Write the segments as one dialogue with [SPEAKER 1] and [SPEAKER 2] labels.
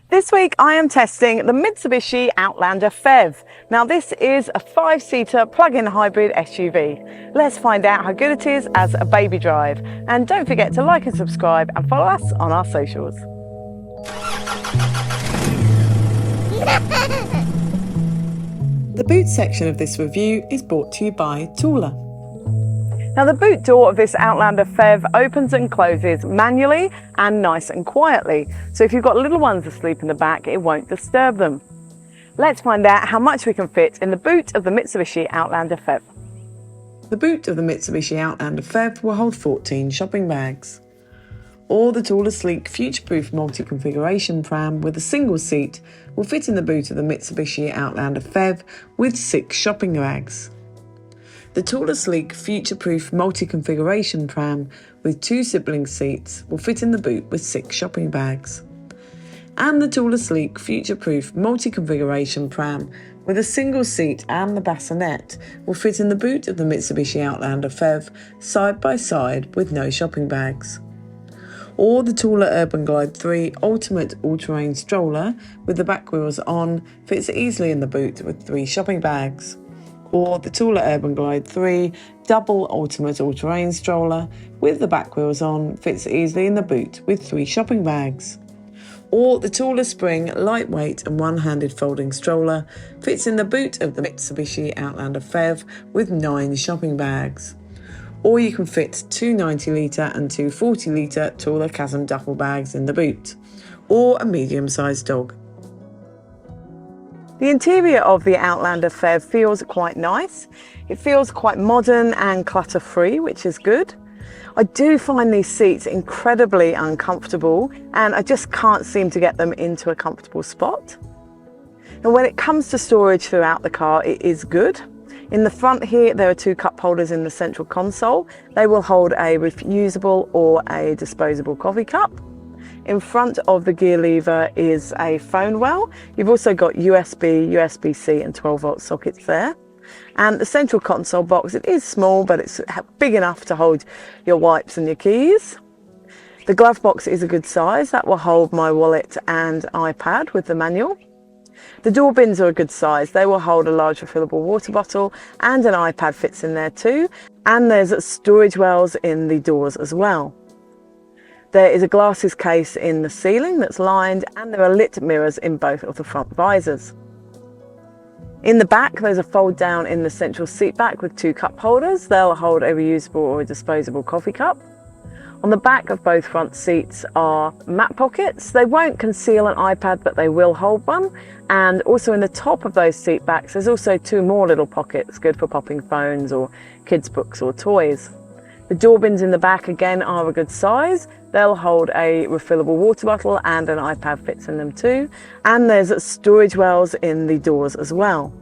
[SPEAKER 1] This week I am testing the Mitsubishi Outlander PHEV. Now this is a 5-seater plug-in hybrid SUV. Let's find out how good it is as a baby drive. And don't forget to like and subscribe and follow us on our socials. The boot section of this review is brought to you by Thule. Now the boot door of this Outlander PHEV opens and closes manually and nice and quietly. So if you've got little ones asleep in the back, it won't disturb them. Let's find out how much we can fit in the boot of the Mitsubishi Outlander PHEV. The boot of the Mitsubishi Outlander PHEV will hold 14 shopping bags. Or the Thule sleek future-proof multi-configuration pram with a single seat will fit in the boot of the Mitsubishi Outlander PHEV with 6 shopping bags. The Thule sleek future-proof multi-configuration pram with 2 sibling seats will fit in the boot with 6 shopping bags. And the Thule sleek future-proof multi-configuration pram with a single seat and the bassinet will fit in the boot of the Mitsubishi Outlander PHEV side by side with no shopping bags. Or the Thule Urban Glide 3 Ultimate All-Terrain Stroller with the back wheels on fits easily in the boot with 3 shopping bags. Or the Thule Urban Glide 3 Double Ultimate All-Terrain Stroller with the back wheels on fits easily in the boot with 3 shopping bags. Or the Thule Spring Lightweight and One-Handed Folding Stroller fits in the boot of the Mitsubishi Outlander PHEV with 9 shopping bags. Or you can fit 2 90-litre and 2 40-litre Thule Chasm duffel bags in the boot. Or a medium-sized dog. The interior of the Outlander PHEV feels quite nice. It feels quite modern and clutter-free, which is good. I do find these seats incredibly uncomfortable and I just can't seem to get them into a comfortable spot. And when it comes to storage throughout the car, it is good. In the front here, there are 2 cup holders in the central console. They will hold a reusable or a disposable coffee cup. In front of the gear lever is a phone well. You've also got USB, USB-C and 12-volt sockets there. And the central console box, it is small, but it's big enough to hold your wipes and your keys. The glove box is a good size. That will hold my wallet and iPad with the manual. The door bins are a good size. They will hold a large refillable water bottle and an iPad fits in there too. And there's storage wells in the doors as well. There is a glasses case in the ceiling that's lined and there are lit mirrors in both of the front visors. In the back, there's a fold down in the central seat back with 2 cup holders. They'll hold a reusable or a disposable coffee cup. On the back of both front seats are mat pockets. They won't conceal an iPad, but they will hold one. And also in the top of those seat backs, there's also 2 more little pockets, good for popping phones or kids' books or toys. The door bins in the back again are a good size. They'll hold a refillable water bottle and an iPad fits in them too. And there's storage wells in the doors as well.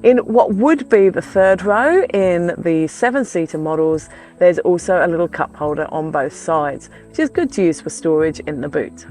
[SPEAKER 1] In what would be the 3rd row in the 7-seater models, there's also a little cup holder on both sides, which is good to use for storage in the boot.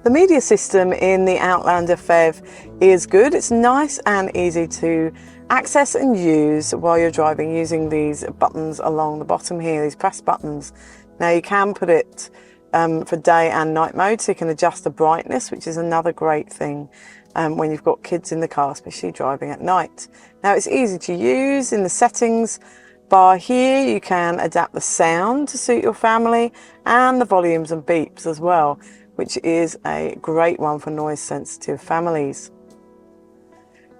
[SPEAKER 1] The media system in the Outlander PHEV is good. It's nice and easy to access and use while you're driving using these buttons along the bottom here, these press buttons. Now you can put it for day and night mode, so you can adjust the brightness, which is another great thing when you've got kids in the car, especially driving at night. Now it's easy to use. In the settings bar here, you can adapt the sound to suit your family and the volumes and beeps as well, which is a great one for noise sensitive families.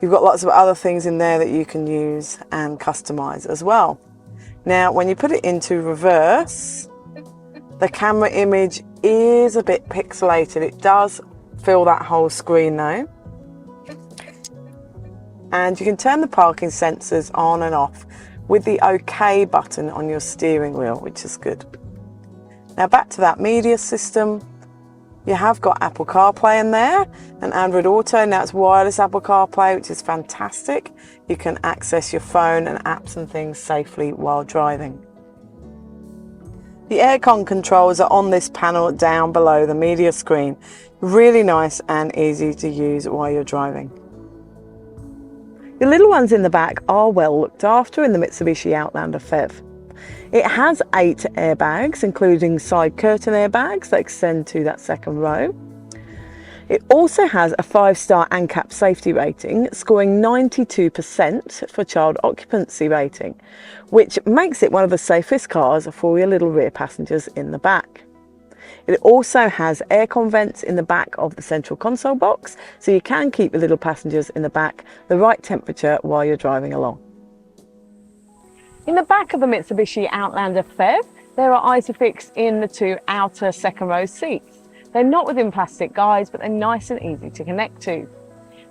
[SPEAKER 1] You've got lots of other things in there that you can use and customize as well. Now, when you put it into reverse, the camera image is a bit pixelated. It does fill that whole screen though. And you can turn the parking sensors on and off with the OK button on your steering wheel, which is good. Now back to that media system. You have got Apple CarPlay in there and Android Auto. Now it's wireless Apple CarPlay, which is fantastic. You can access your phone and apps and things safely while driving. The aircon controls are on this panel down below the media screen. Really nice and easy to use while you're driving. The little ones in the back are well looked after in the Mitsubishi Outlander PHEV. It has 8 airbags, including side curtain airbags that extend to that second row. It also has a 5-star ANCAP safety rating, scoring 92% for child occupancy rating, which makes it one of the safest cars for your little rear passengers in the back. It also has aircon vents in the back of the central console box, so you can keep your little passengers in the back the right temperature while you're driving along. In the back of the Mitsubishi Outlander PHEV, there are Isofix in the 2 outer second row seats. They're not within plastic guides, but they're nice and easy to connect to.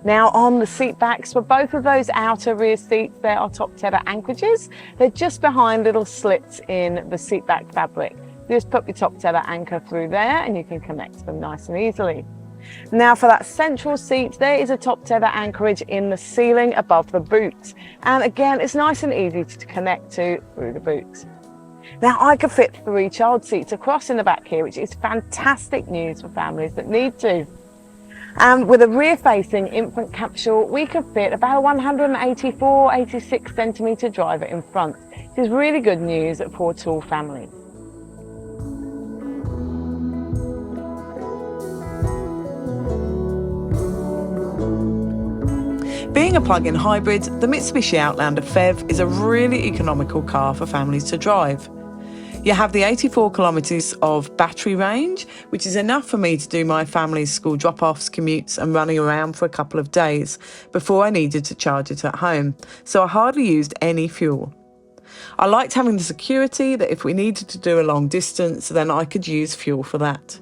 [SPEAKER 1] Now on the seat backs for both of those outer rear seats, there are top tether anchorages. They're just behind little slits in the seat back fabric. You just put your top tether anchor through there and you can connect them nice and easily. Now for that central seat, there is a top tether anchorage in the ceiling above the boot. And again, it's nice and easy to connect to through the boot. Now I could fit 3 child seats across in the back here, which is fantastic news for families that need to. And with a rear-facing infant capsule, we could fit about a 184-86 centimetre driver in front. This is really good news for tall families. Being a plug-in hybrid, the Mitsubishi Outlander PHEV is a really economical car for families to drive. You have the 84 kilometres of battery range, which is enough for me to do my family's school drop-offs, commutes and running around for a couple of days before I needed to charge it at home, so I hardly used any fuel. I liked having the security that if we needed to do a long distance, then I could use fuel for that.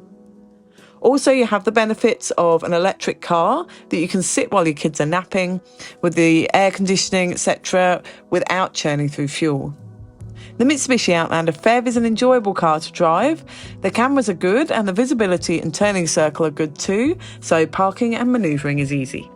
[SPEAKER 1] Also, you have the benefits of an electric car that you can sit while your kids are napping, with the air conditioning, etc., without churning through fuel. The Mitsubishi Outlander PHEV is an enjoyable car to drive. The cameras are good and the visibility and turning circle are good too, so parking and manoeuvring is easy.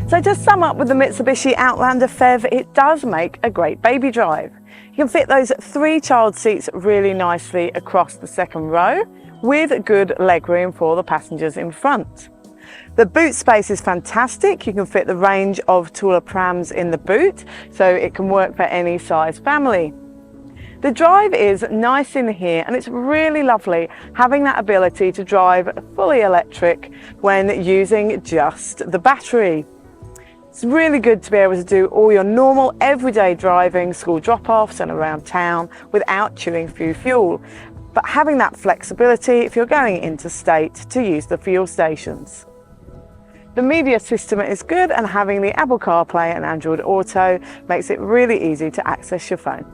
[SPEAKER 1] So to sum up with the Mitsubishi Outlander PHEV, it does make a great baby drive. You can fit those 3 child seats really nicely across the second row with good legroom for the passengers in front. The boot space is fantastic. You can fit the range of Thule prams in the boot, so it can work for any size family. The drive is nice in here and it's really lovely having that ability to drive fully electric when using just the battery. It's really good to be able to do all your normal everyday driving, school drop-offs and around town without chewing through fuel. But having that flexibility if you're going interstate to use the fuel stations. The media system is good and having the Apple CarPlay and Android Auto makes it really easy to access your phone.